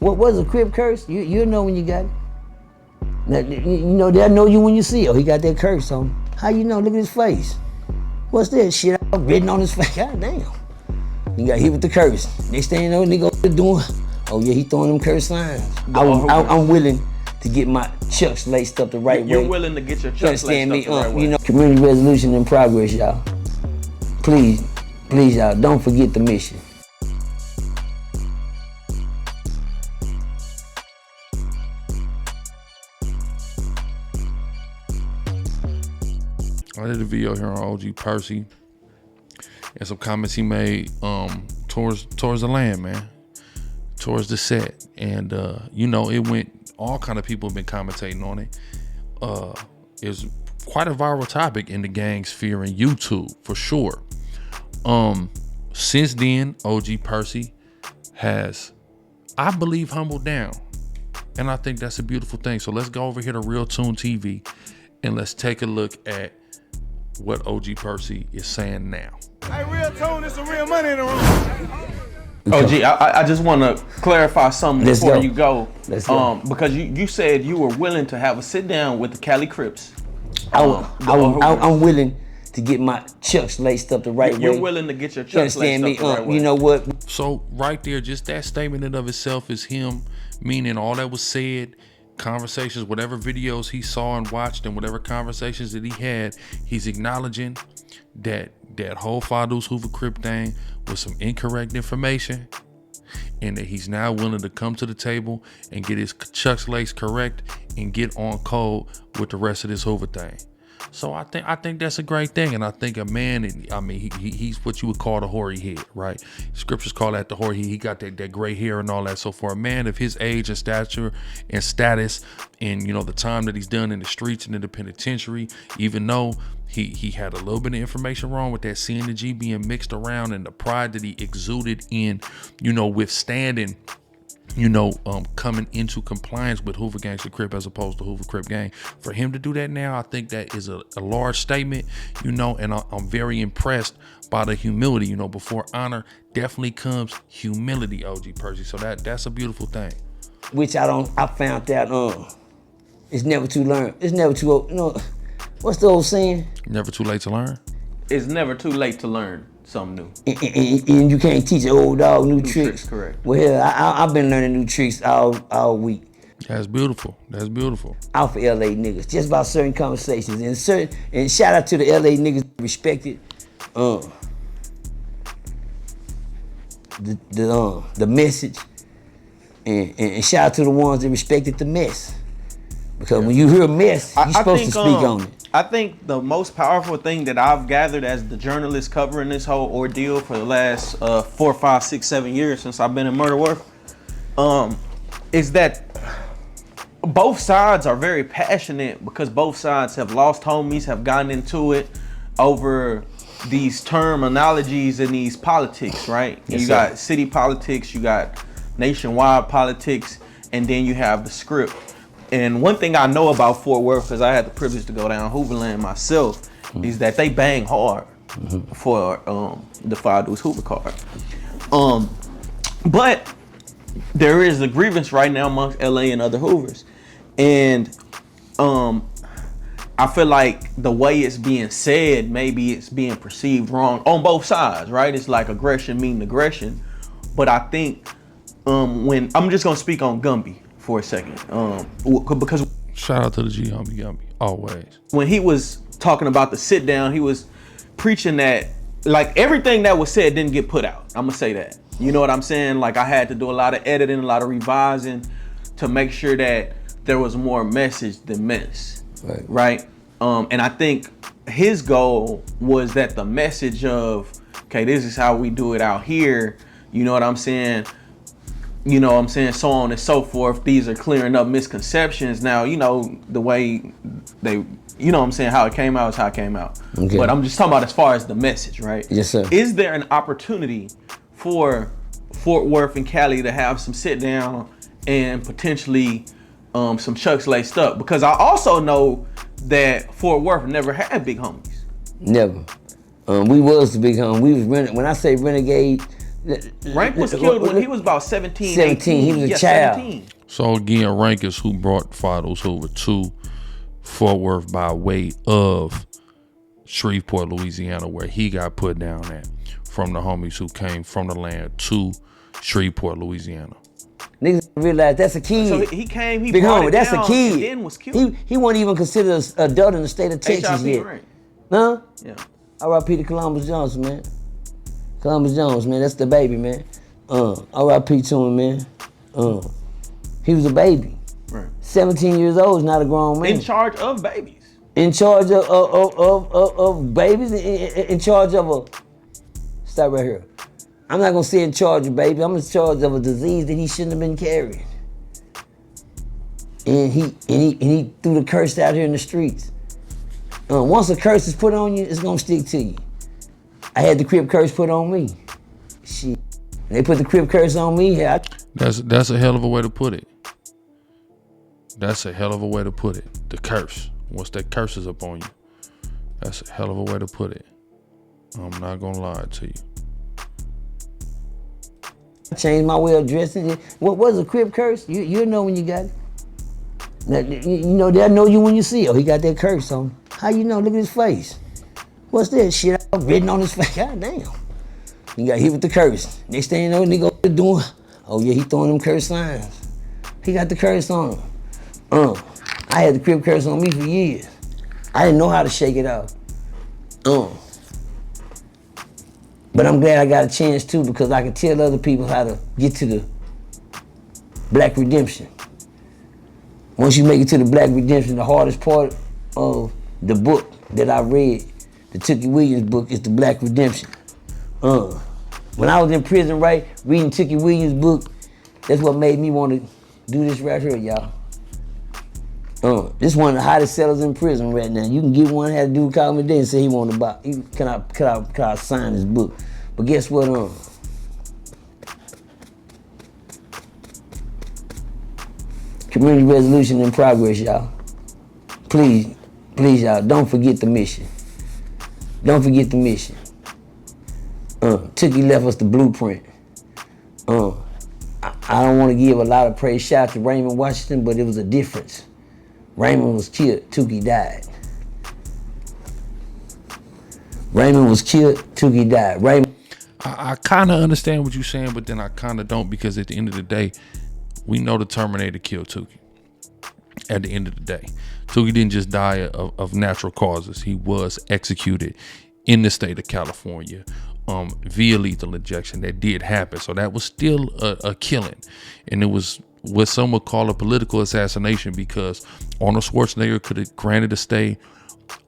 What was a crip curse? You'll know when you got it. Now, you know, they'll know you when you see it. Oh, he got that curse on him. How you know? Look at his face. What's that shit written on his face? God damn. He got hit with the curse. Next thing you know, nigga doing, oh yeah, he throwing them curse signs. I'm willing to get my chucks laced up the right way. You're willing to get your chucks laced up the right way. You know, community resolution in progress, y'all. Please, y'all, don't forget the mission. I did a video here on OG Percy and some comments he made towards the land, man, towards the set. And you know, it went, all kind of people have been commentating on it. It's quite a viral topic in the gang sphere and YouTube for sure. Since then, OG Percy has, I believe, humbled down, and I think that's a beautiful thing. So let's go over here to Real TOON TV and let's take a look at what OG Percy is saying now. Hey, Real TOON, there's some real money in the room. OG, I just want to clarify something before you go. Let's go. Because you said you were willing to have a sit down with the Cali Crips. I'm willing to get my chucks laced up the right way. You're willing to get your chucks laced up the right way. You know what? So right there, just that statement in of itself is him meaning all that was said, conversations, whatever videos he saw and watched, and whatever conversations that he had, he's acknowledging that whole Fadu's Hoover Crip thing was some incorrect information, and that he's now willing to come to the table and get his chucks laced correct and get on code with the rest of this Hoover thing. So I think that's a great thing, and I think a man, I mean, he's what you would call the hoary head, right? Scriptures call that the hoary head. He got that gray hair and all that. So for a man of his age and stature and status, and you know the time that he's done in the streets and in the penitentiary, even though he had a little bit of information wrong with that C and the G being mixed around, and the pride that he exuded in, you know, withstanding, you know, coming into compliance with Hoover GANGSTER Crip as opposed to Hoover Crip Gang. For him to do that now, I think that is a large statement, you know, and I'm very impressed by the humility. You know, before honor definitely comes humility, OG Percy. So that's a beautiful thing. Which I found out, it's never too learn. It's never too old. You know, what's the old saying? Never too late to learn. It's never too late to learn something new. And you can't teach an old dog new tricks. Correct. Well, hell, I've been learning new tricks all week. That's beautiful. That's beautiful. Out for LA niggas, just about certain conversations, and shout out to the LA niggas that respected the message, and shout out to the ones that respected the mess. Because when you hear a mess, you're supposed to speak on it. I think the most powerful thing that I've gathered as the journalist covering this whole ordeal for the last 4, 5, 6, 7 years since I've been in murder work, is that both sides are very passionate, because both sides have lost homies, have gotten into it over these terminologies and these politics, right? Yes, you got city politics, you got nationwide politics, and then you have the script. And one thing I know about Fort Worth, because I had the privilege to go down Hooverland myself, is that they bang hard for the Fadu's Hoover card. But there is a grievance right now amongst LA and other Hoovers. And I feel like the way it's being said, maybe it's being perceived wrong on both sides, right? It's like aggression meaning aggression. But I think when, I'm just gonna speak on GUMBY for a second, because shout out to the GUMBY always. When he was talking about the sit down, he was preaching that like everything that was said didn't get put out. I'm gonna say that. You know what I'm saying? Like I had to do a lot of editing, a lot of revising to make sure that there was more message than mess. Right? And I think his goal was that the message of, okay, this is how we do it out here. You know what I'm saying? You know what I'm saying? So on and so forth. These are clearing up misconceptions. Now, you know, the way they, you know what I'm saying, how it came out is how it came out. Okay. But I'm just talking about as far as the message, right? Yes, sir. Is there an opportunity for Fort Worth and Cali to have some sit down and potentially some chucks laced up? Because I also know that Fort Worth never had big homies. Never. We was the big homie. We was when I say renegade, Rank was killed when he was about 17, 17. He was a yeah, child. 17. So again, Rank is who brought Fados Hoover to Fort Worth by way of Shreveport, Louisiana, where he got put down at from the homies who came from the land to Shreveport, Louisiana. Niggas realize that's a kid. So he came, he Big brought homie, it that's down, a kid. and then was killed. He wasn't even considered an adult in the state of Texas HIP yet. Rank. Huh? Yeah. R.I.P. to Columbus Jones, man. Columbus Jones, man, that's the baby, man. R.I.P. to him, man. He was a baby. Right. 17 years old is not a grown man. In charge of babies. In charge of babies, in charge of a, stop right here. I'm not gonna say in charge of babies, I'm in charge of a disease that he shouldn't have been carrying. And he threw the curse out here in the streets. Once a curse is put on you, it's gonna stick to you. I had the crip curse put on me. Shit. They put the crip curse on me. Yeah, That's a hell of a way to put it. That's a hell of a way to put it. The curse. Once that curse is up on you, that's a hell of a way to put it. I'm not gonna lie to you. I changed my way of dressing. What was a crip curse? You'll know when you got it. Now, you know, they'll know you when you see it. Oh, he got that curse on. How you know? Look at his face. What's that shit written on his face? God damn. He got hit with the curse. Next thing you know, nigga doing, oh yeah, he throwing them curse signs. He got the curse on him. I had the crip curse on me for years. I didn't know how to shake it off. But I'm glad I got a chance too, because I can tell other people how to get to the Black Redemption. Once you make it to the Black Redemption, the hardest part of the book that I read, the Tookie Williams book, is the Black Redemption. When I was in prison, right, reading Tookie Williams' book, that's what made me want to do this right here, y'all. This one of the hottest sellers in prison right now. You can get one, had a dude call me today and say he wanted to buy. Can I sign his book? But guess what? Community resolution in progress, y'all. Please, y'all, don't forget the mission. Don't forget the mission. Tookie left us the blueprint. I don't want to give a lot of praise shout to Raymond Washington, but it was a difference. Raymond was killed, Tookie died. Raymond was killed, Tookie died. Raymond. I kind of understand what you're saying, but then I kind of don't, because at the end of the day, we know the Terminator killed Tookie. At the end of the day, Tookie didn't just die of natural causes. He was executed in the state of California via lethal injection. That did happen. So that was still a killing. And it was what some would call a political assassination, because Arnold Schwarzenegger could have granted a stay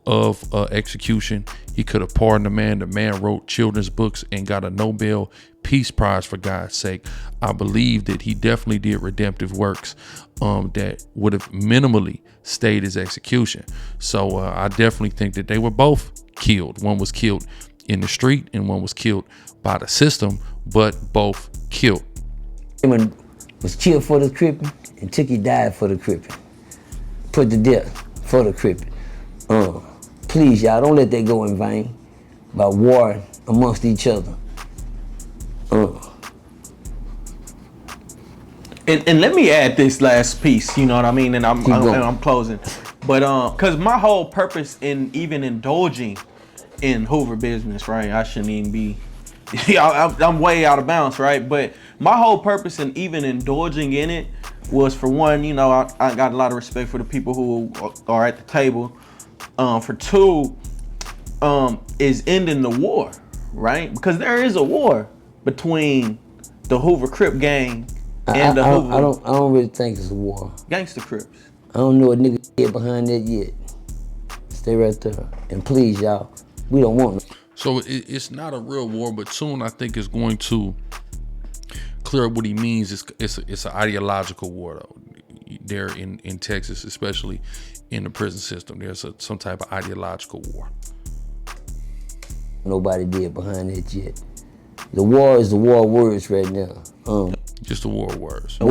of execution. He could have pardoned the man. The man wrote children's books and got a Nobel Peace Prize, for God's sake. I believe that he definitely did redemptive works that would have minimally stayed his execution. So I definitely think that they were both killed. One was killed in the street and one was killed by the system, but both killed. Raymond was killed for the cripping, and Tookie died for the cripping. Put to death for the cripping. Please, y'all, don't let that go in vain by war amongst each other. And let me add this last piece, you know what I mean? And I'm closing. But cause my whole purpose in even indulging in Hoover business, right? I shouldn't even be, I'm way out of bounds, right? But my whole purpose in even indulging in it was, for one, you know, I got a lot of respect for the people who are at the table. For two, is ending the war, right? Because there is a war between the Hoover Crip gang and the Hoover. I don't really think it's a war. Gangster Crips. I don't know a nigga get behind that yet. Stay right there. And please, y'all, we don't want no. So it's not a real war, but soon I think it's going to clear up what he means. It's an ideological war, though. There in Texas, especially in the prison system, there's some type of ideological war. Nobody did behind that yet. The war is the war of words right now. Just the war of words. The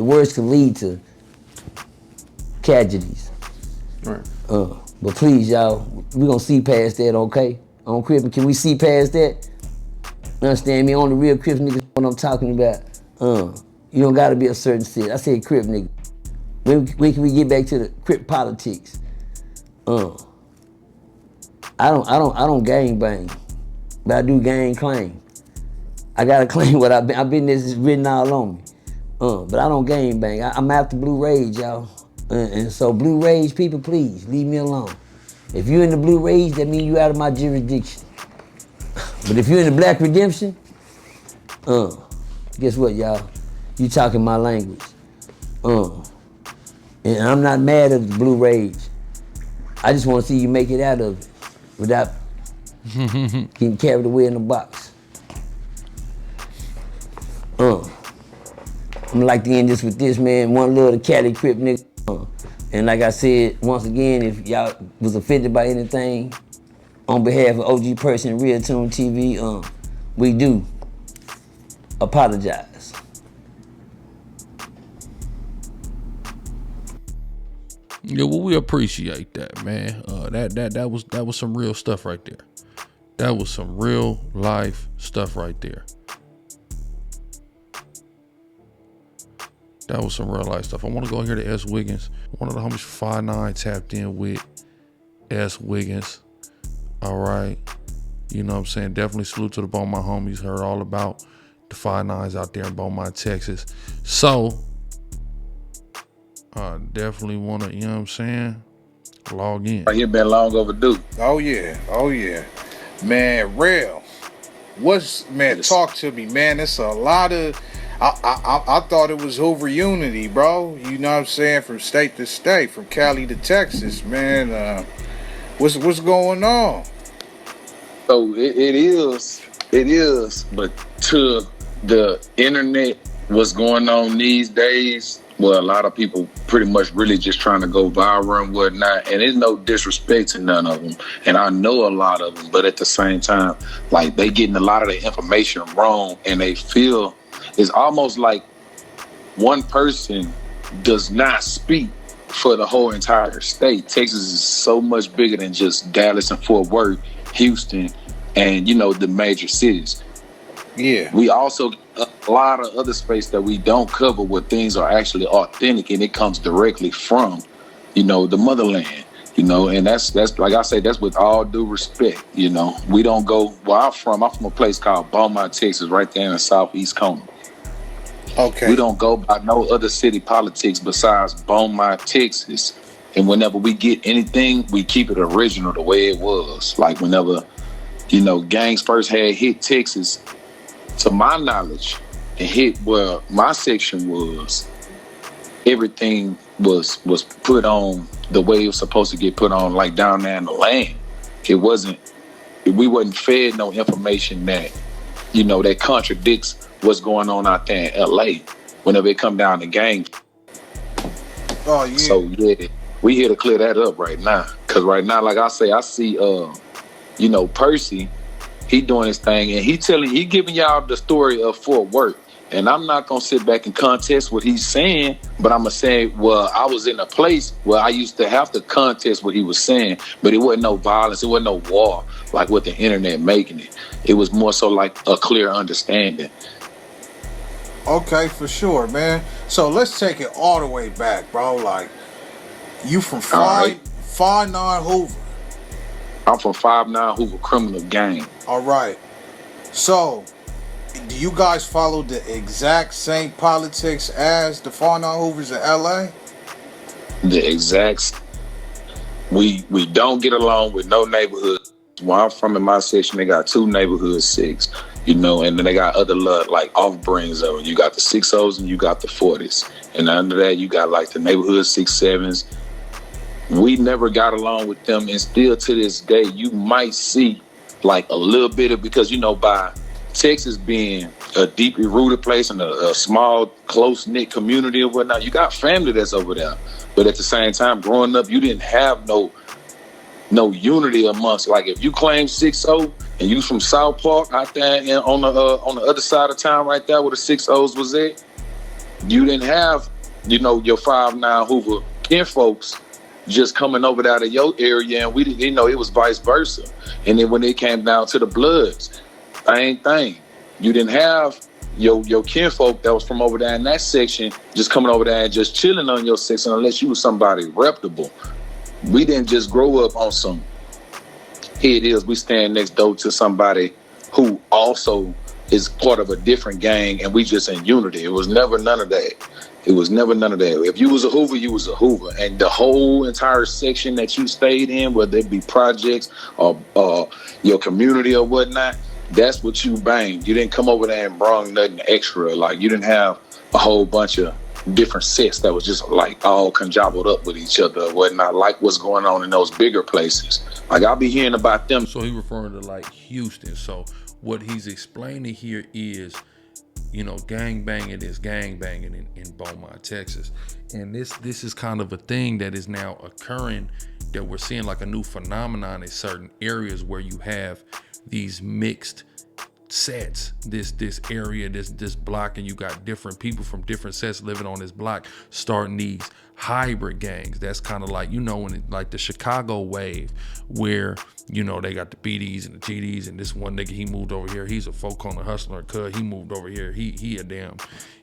words can lead to tragedies. Right. But please, y'all, we gonna see past that, okay? On Crip, can we see past that? Understand me? On the real Crips niggas, what I'm talking about. You don't gotta be a certain city. I said Crip nigga. When can we get back to the Crip politics? I don't gang bang, but I do gang claim. I gotta claim what I've been this is written all on me. But I don't gang bang. I'm after Blue Rage, y'all. And so Blue Rage people, please leave me alone. If you're in the Blue Rage, that means you out of my jurisdiction. But if you're in the Black Redemption, guess what, y'all? You talking my language. And I'm not mad at the Blue Rage. I just want to see you make it out of it without getting carried away in the box. I'm gonna like to end this with this, man. One love, the Cali Crip nigga. And like I said, once again, if y'all was offended by anything, on behalf of OG Percy and Real TOON TV, we do apologize. Yeah, well, we appreciate that, man. That was some real stuff right there. That was some real life stuff right there. That was some real life stuff. I want to go here to S. Wiggins. One of the homies 5'9" tapped in with S. Wiggins. All right. You know what I'm saying? Definitely salute to the Beaumont homies. Heard all about the 5'9s out there in Beaumont, Texas. So, I definitely want to, you know what I'm saying, log in. It been long overdue. Oh yeah. Man, real. Talk to me, man. It's a lot of, I thought it was Hoover unity, bro. You know what I'm saying? From state to state, from Cali to Texas, man. What's going on? So it is, but to the internet, what's going on these days, well, a lot of people pretty much really just trying to go viral and whatnot, and there's no disrespect to none of them, and I know a lot of them, but at the same time, like, they getting a lot of the information wrong, and they feel it's almost like one person does not speak for the whole entire state. Texas is so much bigger than just Dallas and Fort Worth, Houston, and, you know, the major cities. Yeah. We also a lot of other space that we don't cover where things are actually authentic and it comes directly from, you know, the motherland, you know, and that's like I say, that's with all due respect, you know. We don't go where I'm from a place called Beaumont, Texas, right there in the southeast corner. Okay. We don't go by no other city politics besides Beaumont, Texas. And whenever we get anything, we keep it original the way it was. Like whenever, you know, gangs first had hit Texas, to my knowledge, and hit where my section was, everything was put on the way it was supposed to get put on, like down there in the land. We wasn't fed no information that, you know, that contradicts what's going on out there in LA whenever it come down to gangs. Oh yeah. So yeah, we here to clear that up right now. Cause right now, like I say, I see you know, Percy, he doing his thing and he giving y'all the story of Fort Worth. And I'm not gonna sit back and contest what he's saying, but I'm gonna say, well, I was in a place where I used to have to contest what he was saying, but it wasn't no violence, it wasn't no war like what the internet making it. It was more so like a clear understanding. Okay, for sure, man. So let's take it all the way back, bro. Like, you from 5'9" Hoover. I'm from 5'9" Hoover criminal gang. All right. So, do you guys follow the exact same politics as the 5'9" Hoovers in LA? The exact. We don't get along with no neighborhood. Where I'm from in my section, they got 2 neighborhood 6, you know, and then they got other like off-brands of them. You got the 6-0s and you got the 40s. And under that, you got like the neighborhood 6-7s. We never got along with them, and still to this day, you might see like a little bit of, because, you know, by Texas being a deeply rooted place and a small, close-knit community and whatnot, you got family that's over there. But at the same time, growing up, you didn't have no unity amongst, like, if you claim 6-0 and you from South Park out there and on the other side of town right there where the 6-0s was at, you didn't have, you know, your 5'9" Hoover kinfolks just coming over out of your area, and we didn't, you know, it was vice versa. And then when it came down to the Bloods, same thing. You didn't have your kinfolk that was from over there in that section just coming over there and just chilling on your section unless you was somebody reputable. We didn't just grow up on some, here it is, we stand next door to somebody who also is part of a different gang and we just in unity. It was never none of that. It was never none of that. If you was a Hoover, you was a Hoover. And the whole entire section that you stayed in, whether it be projects or your community or whatnot, that's what you banged. You didn't come over there and bring nothing extra. Like, you didn't have a whole bunch of different sets that was just like all conjobbled up with each other or whatnot, like what's going on in those bigger places. Like, I'll be hearing about them. So he referring to like Houston. So what he's explaining here is, you know, gang banging is gang banging in Beaumont, Texas. And this is kind of a thing that is now occurring, that we're seeing like a new phenomenon in certain areas where you have these mixed sets, this area, this block, and you got different people from different sets living on this block starting these hybrid gangs. That's kind of like, you know, when it, like the Chicago wave, where, you know, they got the BDs and the GDs, and this one nigga, he moved over here, he's a folk on the hustler, cuz he moved over here, he a damn,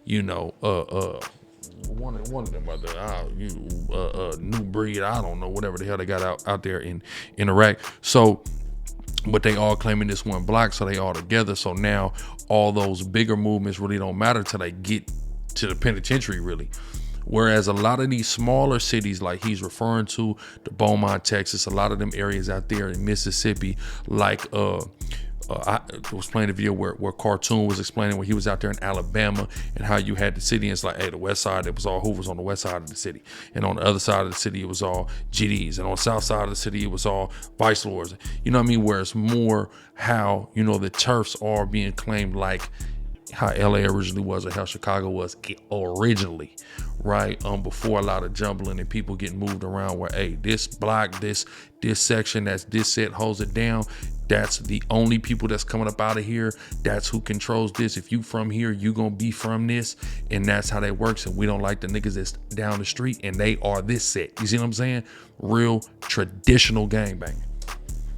you know, one of them other new breed, I don't know, whatever the hell they got out there in Iraq. So but they all claiming this one block, so they all together. So now all those bigger movements really don't matter till they get to the penitentiary, really. Whereas a lot of these smaller cities, like he's referring to, the Beaumont, Texas, a lot of them areas out there in Mississippi, like I was playing a video where Cartoon was explaining when he was out there in Alabama and how you had the city, and it's like, hey, the west side, it was all Hoovers on the west side of the city, and on the other side of the city it was all GDs, and on the south side of the city it was all vice lords. You know what I mean? Where it's more how, you know, the turfs are being claimed like how LA originally was, or how Chicago was originally, right? Before a lot of jumbling and people getting moved around, where, hey, this block, this section, that's this set holds it down. That's the only people that's coming up out of here. That's who controls this. If you from here, you gonna be from this, and that's how that works. And we don't like the niggas that's down the street, and they are this set. You see what I'm saying? Real traditional gangbanging.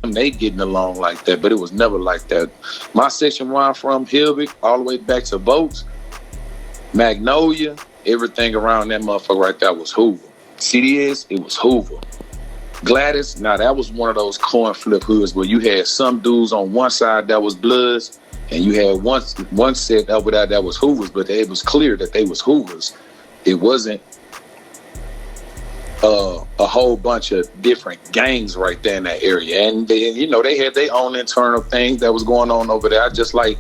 They getting along like that, but it was never like that. My section where I'm from, Hilbig, all the way back to Boats, Magnolia, everything around that motherfucker right there was Hoover. CDS, it was Hoover. Gladys, now that was one of those coin flip hoods where you had some dudes on one side that was Bloods, and you had one set over there that was Hoovers, but it was clear that they was Hoovers. It wasn't a whole bunch of different gangs right there in that area. And then, you know, they had their own internal thing that was going on over there, just like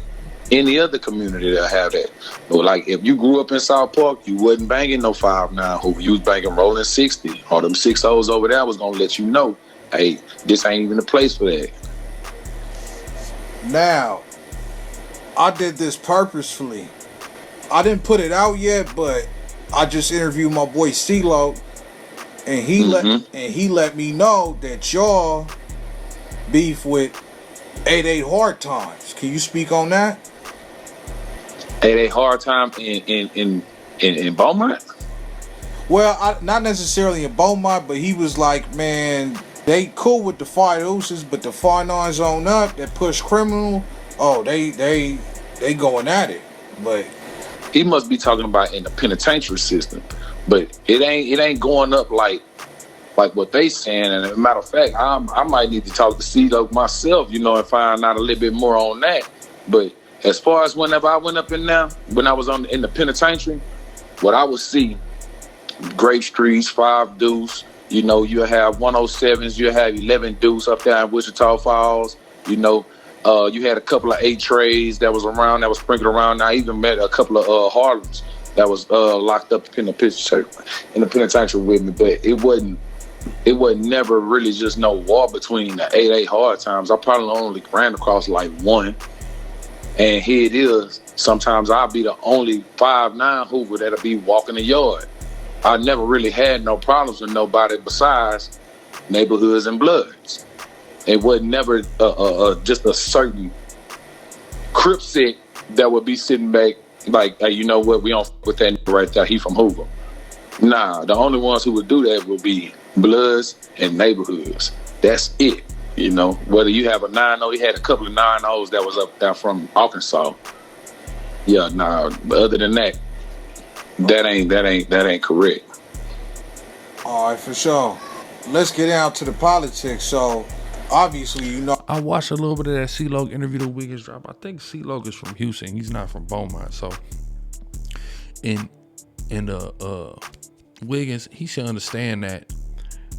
any other community that have that. But like, if you grew up in South Park, you wasn't banging no 5'9" Hoover. You was banging rolling 60. All them 6'0s over there was gonna let you know, hey, this ain't even the place for that. Now, I did this purposefully. I didn't put it out yet, but I just interviewed my boy CeeLo, and he let me know that y'all beef with 88 Hard Times. Can you speak on that? 88 Hard Time in Beaumont? Well, not necessarily in Beaumont, but he was like, man, they cool with the 5 but the 5'9s on up that push criminal, oh, they going at it. But he must be talking about in the penitentiary system. But it ain't going up like what they saying. And as a matter of fact, I might need to talk to CeeLo myself, you know, and find out a little bit more on that. But as far as whenever I went up in there, when I was in the penitentiary, what I would see, Grape Streets, 5 Deuce, you know, you have 107s, you have 11 Deuce up there in Wichita Falls, you know. You had a couple of 8 trays that was around, that was sprinkled around. I even met a couple of Harlems that was locked up in the penitentiary with me, but it wasn't never really just no war between the 88 Hard Times. I probably only ran across like one, and here it is. Sometimes I'll be the only 5'9" Hoover that'll be walking the yard. I never really had no problems with nobody besides neighborhoods and Bloods. It wasn't never just a certain crip set that would be sitting back like, hey, you know what, we don't f with that right there, he from Hoover. Nah, the only ones who would do that would be Bloods and neighborhoods. That's it. You know, whether you have a 9-0, he had a couple of 9-0s that was up there from Arkansas. Yeah, nah. But other than that, that ain't correct. All right, for sure. Let's get down to the politics. So, obviously, you know. I watched a little bit of that C-Log interview the Wiggins drop. I think C-Log is from Houston. He's not from Beaumont. So, in Wiggins, he should understand that,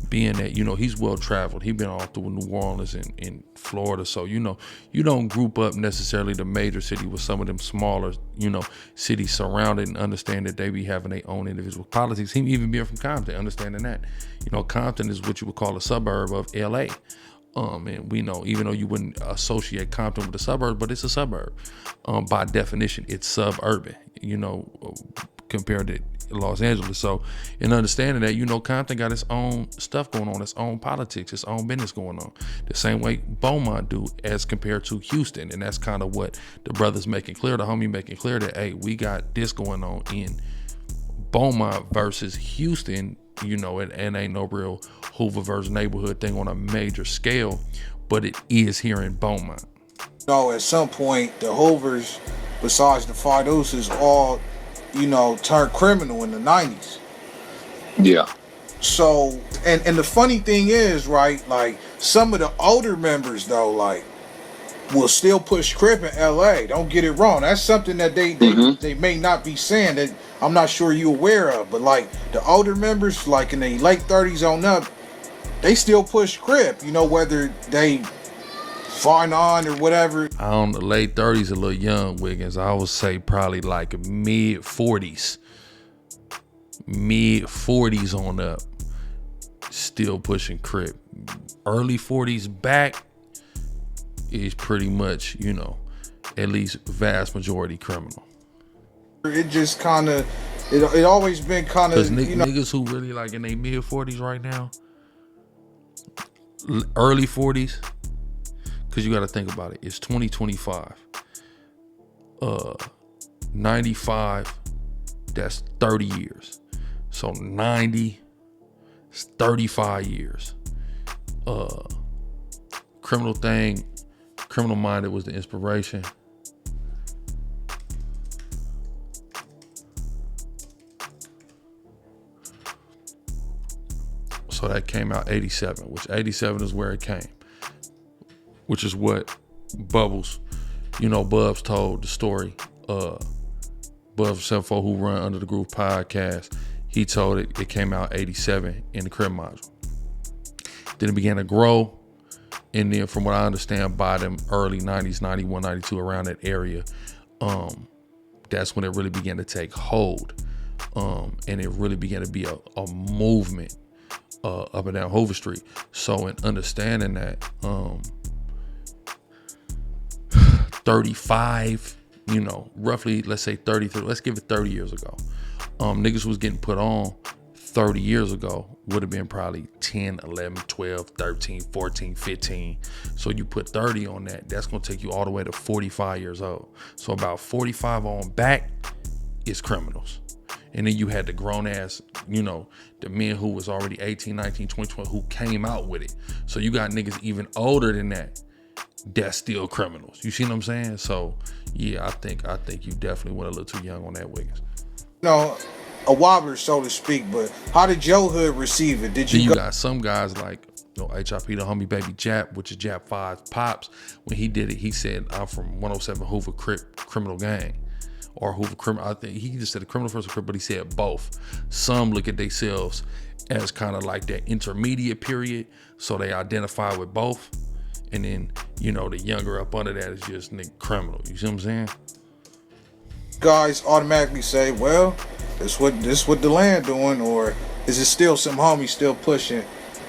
being that, you know, he's well traveled. He's been all through New Orleans and in Florida. So, you know, you don't group up necessarily the major city with some of them smaller, you know, cities surrounded, and understand that they be having their own individual politics. He even being from Compton, understanding that, you know, Compton is what you would call a suburb of LA. And we know, even though you wouldn't associate Compton with a suburb, but it's a suburb. By definition, it's suburban, you know, compared to Los Angeles. So in understanding that, you know, Compton got its own stuff going on, its own politics, its own business going on, the same way Beaumont do as compared to Houston. And that's kind of what the brother's making clear, the homie making clear, that, hey, we got this going on in Beaumont versus Houston. You know, it ain't no real Hoover versus neighborhood thing on a major scale, but it is here in Beaumont. No, at some point, the Hoovers, besides the Fiduces, all, you know, turned criminal in the 90s. Yeah. So, and the funny thing is, right, like, some of the older members, though, like, will still push crip in LA. Don't get it wrong. That's something that they may not be saying, that I'm not sure you're aware of. But, like, the older members, like in the late 30s on up, they still push crip, you know, whether they fine on or whatever. I don't know, late 30s a little young, Wiggins. I would say probably like mid 40s. Mid 40s on up. Still pushing crip. Early 40s back is pretty much, you know, at least vast majority criminal. It just kind of, it always been kind of, you know, niggas who really like in their mid 40s right now, early 40s, because you got to think about it. It's 2025. 95, that's 30 years. So 90, it's 35 years. Criminal Minded was the inspiration. So that came out 87, which 87 is where it came, which is what Bubbles, you know, Bubs told the story. Bubs 74, who run Under the Groove podcast, he told it came out 87 in the crib module. Then it began to grow. And then from what I understand, by them early 90s, 91, 92, around that area, that's when it really began to take hold. And it really began to be a movement up and down Hoover Street. So in understanding that, 35, you know, roughly, let's say 33, let's give it 30 years ago. Niggas was getting put on 30 years ago would have been probably 10, 11, 12, 13, 14, 15. So you put 30 on that, that's going to take you all the way to 45 years old. So about 45 on back is criminals. And then you had the grown ass, you know, the men who was already 18, 19, 20, 20, who came out with it. So you got niggas even older than that, that's still criminals. You see what I'm saying? So yeah, I think you definitely went a little too young on that, Wiggins. No, a wobbler, so to speak, but how did your hood receive it? Did you? Then you got some guys like, you know, HIP, the homie Baby Jap, which is Jap 5 Pops. When he did it, he said, I'm from 107 Hoover Crip Criminal Gang. Or Hoover Criminal, I think he just said a criminal first crip, but he said both. Some look at themselves as kind of like that intermediate period, so they identify with both. And then, you know, the younger up under that is just nigga criminal. You see what I'm saying? Guys automatically say, well, this what the land doing, or is it still some homies still pushing?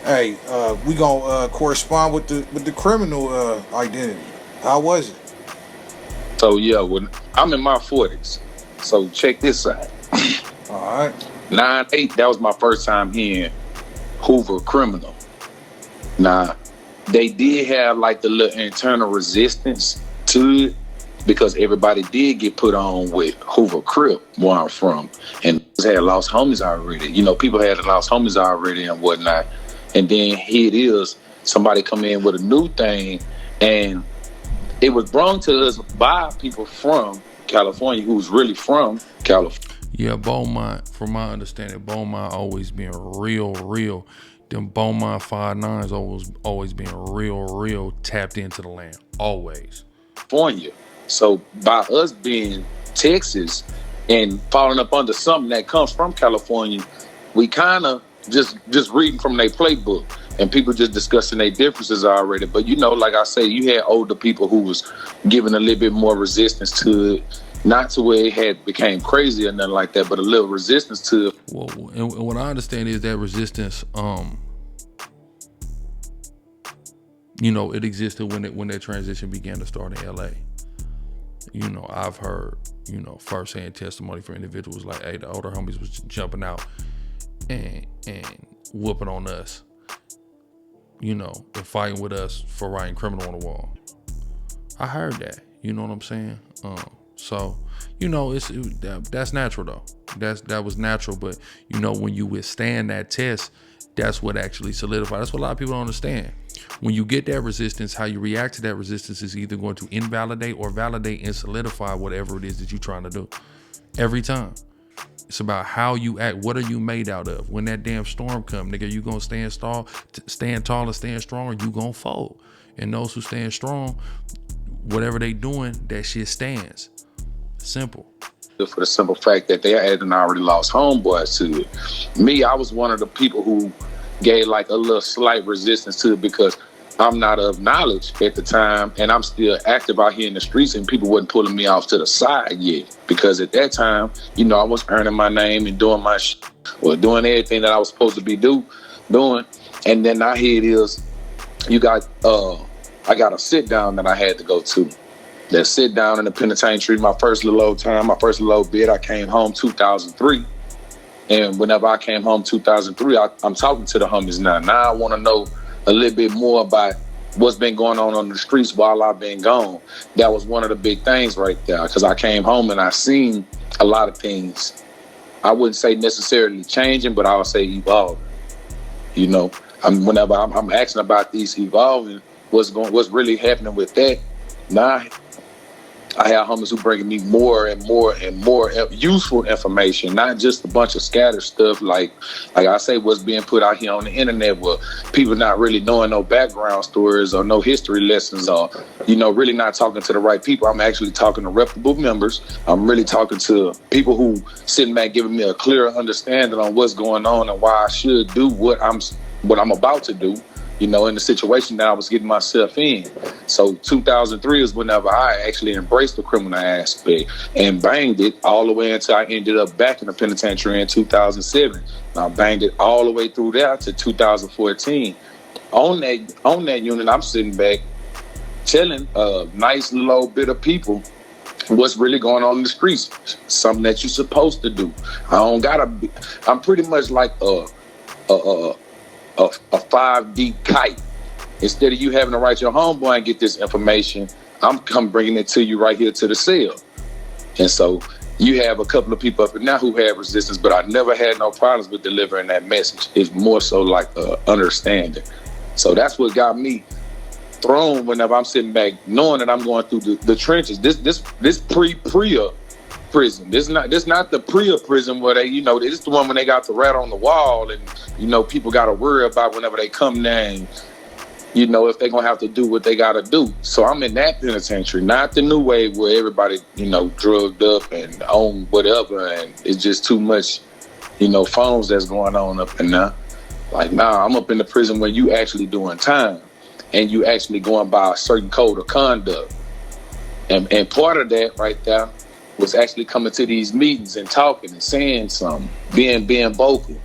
Hey, we gonna correspond with the criminal identity. How was it? So yeah, when I'm in my 40s, so check this out. All right. 9/8, that was my first time hearing Hoover criminal. Now, they did have like the little internal resistance to it, because everybody did get put on with Hoover Crip, where I'm from, and had lost homies already. You know, people had lost homies already and whatnot. And then here it is, somebody come in with a new thing, and it was brought to us by people from California, who's really from California. Yeah, Beaumont, from my understanding, Beaumont always been real. Them Beaumont 5'9s always been real tapped into the land. Always. California. So by us being Texas and falling up under something that comes from California, we kind of just reading from their playbook and people just discussing their differences already. But you know, like I say, you had older people who was giving a little bit more resistance to it. Not to where it had became crazy or nothing like that, but a little resistance to it. Well, and what I understand is that resistance, you know, it existed when that transition began to start in LA. You know, I've heard, you know, firsthand testimony from individuals like, hey, the older homies was jumping out and whooping on us, you know, and fighting with us for writing criminal on the wall. I heard that, you know what I'm saying? So, you know, that's natural though. That was natural, but you know, when you withstand that test, that's what actually solidifies. That's what a lot of people don't understand. When you get that resistance, how you react to that resistance is either going to invalidate or validate and solidify whatever it is that you're trying to do. Every time. It's about how you act. What are you made out of? When that damn storm come, nigga, you gonna stand tall and stand strong, or you gonna fold? And those who stand strong, whatever they doing, that shit stands. Simple. For the simple fact that they hadn't already lost homeboys to it. Me, I was one of the people who gave like a little slight resistance to it because I'm not of knowledge at the time and I'm still active out here in the streets and people wasn't pulling me off to the side yet. Because at that time, you know, I was earning my name and doing my doing everything that I was supposed to be doing. And then now here it is, I got a sit down that I had to go to. That sit down in the penitentiary, my first little old time, my first little old bit, I came home 2003. And whenever I came home 2003, I'm talking to the homies now. Now I want to know a little bit more about what's been going on the streets while I've been gone. That was one of the big things right there, because I came home and I seen a lot of things. I wouldn't say necessarily changing, but I would say evolving. You know, whenever I'm asking about these evolving, what's really happening with that. Now I have homies who bringing me more and more useful information, not just a bunch of scattered stuff like I say, what's being put out here on the internet where people not really knowing no background stories or no history lessons or, you know, really not talking to the right people. I'm actually talking to reputable members. I'm really talking to people who sitting back giving me a clearer understanding on what's going on and why I should do what I'm about to do. You know, in the situation that I was getting myself in. So 2003 is whenever I actually embraced the criminal aspect and banged it all the way until I ended up back in the penitentiary in 2007. And I banged it all the way through there to 2014. On that unit, I'm sitting back telling a nice little old bit of people what's really going on in the streets. Something that you're supposed to do. I'm pretty much like a 5D kite. Instead of you having to write your homeboy and get this information, I'm bringing it to you right here to the cell. And so you have a couple of people up and now who have resistance, but I never had no problems with delivering that message. It's more so like understanding. So that's what got me thrown whenever I'm sitting back, knowing that I'm going through the trenches. This pre-PIRU prison. This not the PIRU prison where they, you know, this is the one when they got the rat on the wall and, you know, people got to worry about whenever they come there and, you know, if they're going to have to do what they got to do. So I'm in that penitentiary, not the new wave where everybody, you know, drugged up and on whatever and it's just too much, you know, phones that's going on up in there. Like, nah, I'm up in the prison where you actually doing time and you actually going by a certain code of conduct. And part of that right there was actually coming to these meetings and talking and saying something, being vocal.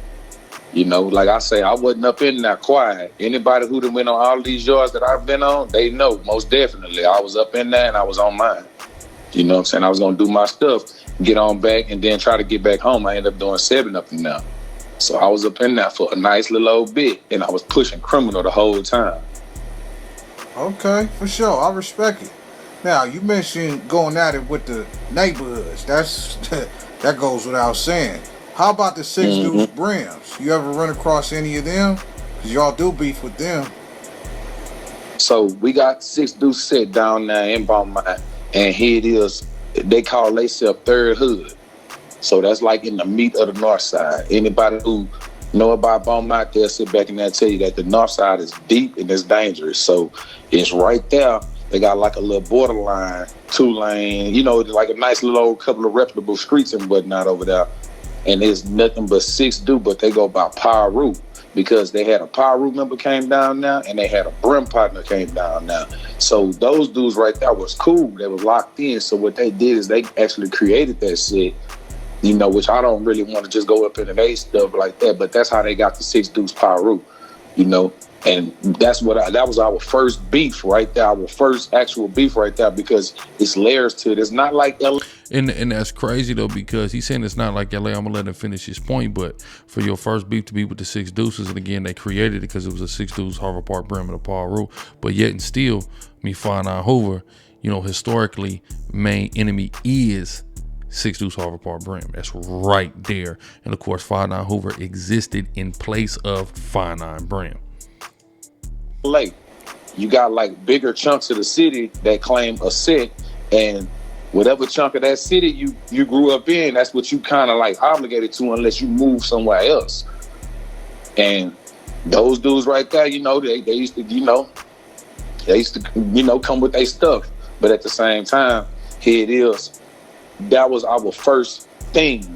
You know, like I say, I wasn't up in there quiet. Anybody who done went on all these yards that I've been on, they know, most definitely. I was up in there and I was on mine. You know what I'm saying? I was going to do my stuff, get on back, and then try to get back home. I ended up doing 7 up and down. So I was up in there for a nice little old bit, and I was pushing criminal the whole time. Okay, for sure. I respect it. Now, you mentioned going at it with the neighborhoods. That goes without saying. How about the 6 Deuce Brims? You ever run across any of them? Because y'all do beef with them. So we got 6 Deuce set down there in Beaumont, and here it is. they call themselves Third Hood. So that's like in the meat of the north side. Anybody who know about Beaumont, they'll sit back and they'll tell you that the north side is deep and it's dangerous. So it's right there. They got like a little borderline, 2-lane, you know, like a nice little old couple of reputable streets and whatnot over there. And there's nothing but 6 dudes, but they go by PIRU because they had a PIRU member came down now and they had a brim partner came down now. So those dudes right there was cool. They were locked in. So what they did is they actually created that shit, you know, which I don't really want to just go up into their stuff like that, but that's how they got the 6 dudes PIRU, you know. And that's that was our first beef right there, our first actual beef right there, because it's layers to it. It's not like LA. And that's crazy though, because he's saying it's not like LA. I'm gonna let him finish his point, but for your first beef to be with the 6 deuces, and again they created it because it was a 6 deuce Harvard Park Brim and a PIRU, but yet and still, me find out Hoover, you know, historically main enemy is 6 deuce Harvard Park Brim. That's right there. And of course 5'9" Hoover existed in place of 5'9" Brim. Lake, you got like bigger chunks of the city that claim a set, and whatever chunk of that city you grew up in, that's what you kind of like obligated to unless you move somewhere else. And those dudes right there, you know, they used to, you know, come with their stuff. But at the same time, here it is. That was our first thing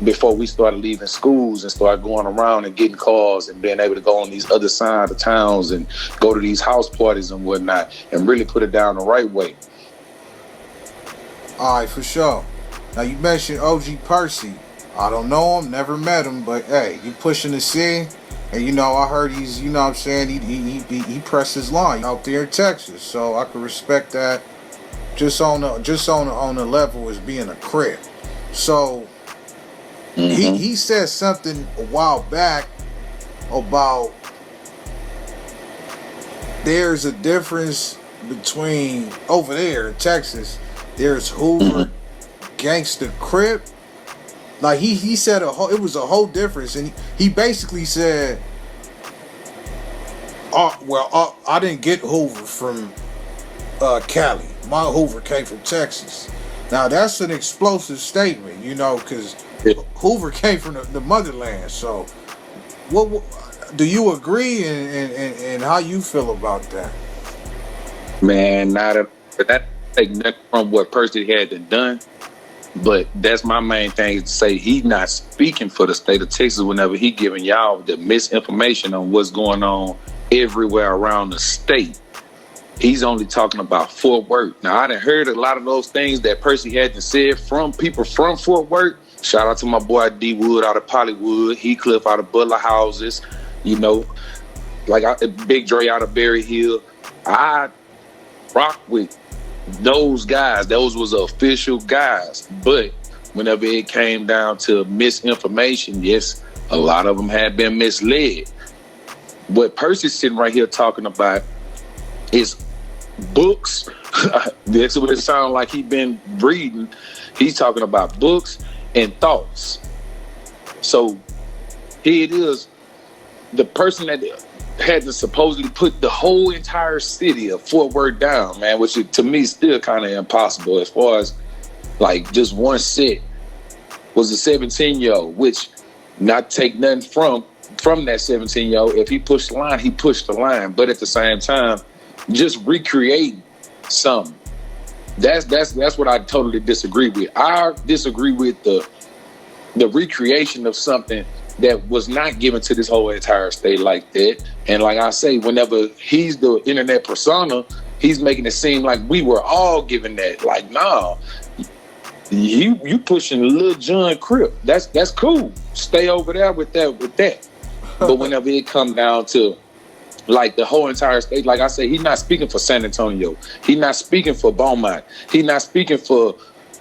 before we started leaving schools and started going around and getting cars and being able to go on these other side of towns and go to these house parties and whatnot and really put it down the right way. All right, for sure. Now you mentioned OG Percy. I don't know him, never met him, but hey, you pushing the scene, and you know I heard he's, you know what I'm saying, he pressed his line out there in Texas, so I can respect that. Just on the level as being a crip. So he said something a while back about there's a difference between over there in Texas. There's Hoover, GANGSTER, crip. Like he said it was a whole difference, and he basically said, I didn't get Hoover from Cali. My Hoover came from Texas. Now that's an explosive statement, you know, because Hoover came from the motherland. So, what do you agree, and how you feel about that? Man, that take nothing from what Percy had done, but that's my main thing is to say he's not speaking for the state of Texas whenever he giving y'all the misinformation on what's going on everywhere around the state. He's only talking about Fort Worth. Now, I done heard a lot of those things that Percy had to say from people from Fort Worth. Shout out to my boy D Wood out of Pollywood, Heathcliff out of Butler Houses, you know, like Big Dre out of Berry Hill. I rock with those guys. Those was official guys. But whenever it came down to misinformation, yes, a lot of them had been misled. What Percy's sitting right here talking about is books. That's what it sounds like he been reading. He's talking about books and thoughts. So here it is. The person that had to supposedly put the whole entire city of Fort Worth down, man, which to me is still kind of impossible as far as like just one set, was a 17-year-old, which not take nothing from that 17-year-old. If he pushed the line, he pushed the line. But at the same time, just recreate something. That's what I totally disagree with. I disagree with the recreation of something that was not given to this whole entire state like that. And like I say, whenever he's the internet persona, he's making it seem like we were all given that. Like, nah, you pushing Lil Jon Crip. That's cool. Stay over there with that. But whenever it come down to like the whole entire state, like I say, he's not speaking for San Antonio. He's not speaking for Beaumont. He's not speaking for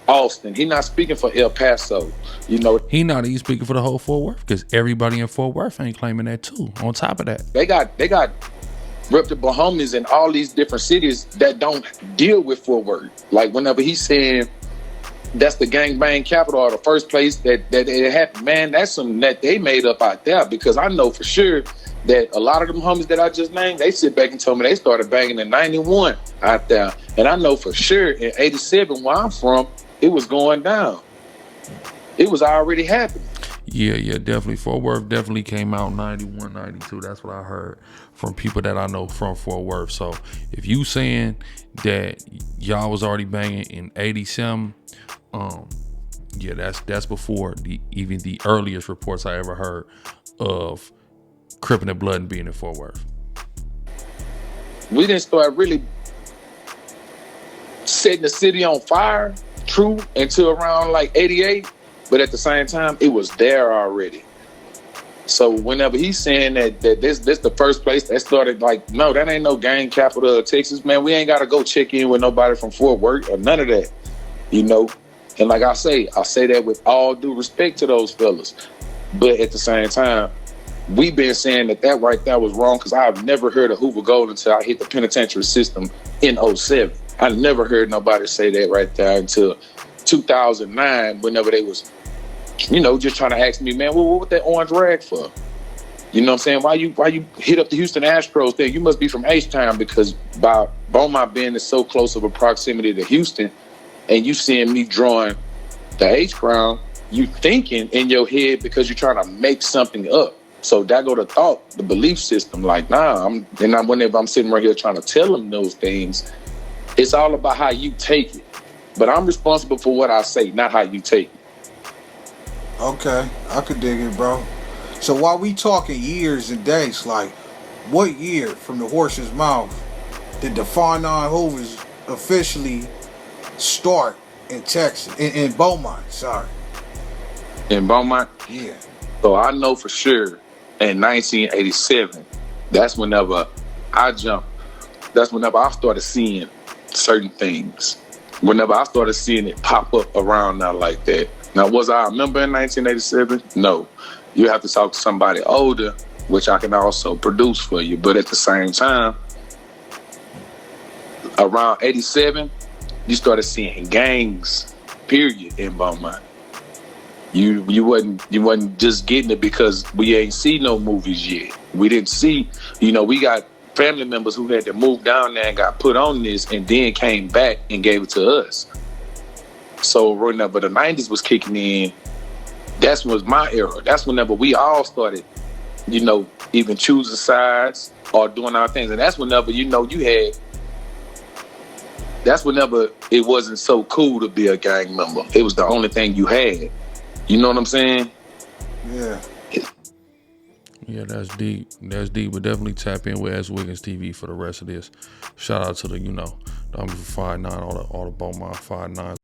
Austin. He's not speaking for El Paso. You know, he not even speaking for the whole Fort Worth, because everybody in Fort Worth ain't claiming that too. On top of that, they got reputable homies in all these different cities that don't deal with Fort Worth. Like whenever he's saying that's the gangbang capital or the first place that it happened, man, that's something that they made up out there, because I know for sure that a lot of them homies that I just named, they sit back and told me they started banging in 91 out there. And I know for sure in 87, where I'm from, it was going down. It was already happening. Yeah, definitely. Fort Worth definitely came out 91, 92. That's what I heard from people that I know from Fort Worth. So if you saying that y'all was already banging in 87, yeah, that's before even the earliest reports I ever heard of Crippin' and Blood and being in Fort Worth. We didn't start really setting the city on fire, true, until around like 88. But at the same time, it was there already. So whenever he's saying that this the first place that started, like, no, that ain't no gang capital of Texas, man. We ain't got to go check in with nobody from Fort Worth or none of that, you know. And like I say that with all due respect to those fellas. But at the same time, we've been saying that right there was wrong, because I've never heard of Hoover Gold until I hit the penitentiary system in 07. I never heard nobody say that right there until 2009, whenever they was, you know, just trying to ask me, man, what that orange rag for? You know what I'm saying? Why you hit up the Houston Astros thing? You must be from H-Town, because by Beaumont being so close of a proximity to Houston, and you seeing me drawing the H-crown, you thinking in your head because you're trying to make something up. So that go to thought, the belief system. Like, whenever I'm sitting right here trying to tell them those things, it's all about how you take it. But I'm responsible for what I say, not how you take it. Okay, I could dig it, bro. So while we talking years and dates, like, what year from the horse's mouth did the 5'9" Hoovers officially start in Texas, in Beaumont? Sorry. In Beaumont? Yeah. So I know for sure in 1987, that's whenever I jumped. That's whenever I started seeing certain things. Whenever I started seeing it pop up around now like that. Now, was I a member in 1987? No. You have to talk to somebody older, which I can also produce for you. But at the same time, around 87, you started seeing gangs, period, in Beaumont. You wasn't just getting it because we ain't see no movies yet. We didn't see, we got family members who had to move down there and got put on this and then came back and gave it to us. So whenever the 90s was kicking in, that was my era. That's whenever we all started, even choosing sides or doing our things. And that's whenever, that's whenever it wasn't so cool to be a gang member. It was the only thing you had. You know what I'm saying? Yeah. Yeah, that's deep. That's deep. But definitely tap in with S Wiggins TV for the rest of this. Shout out to the, the 5'9", all the Beaumont 5'9".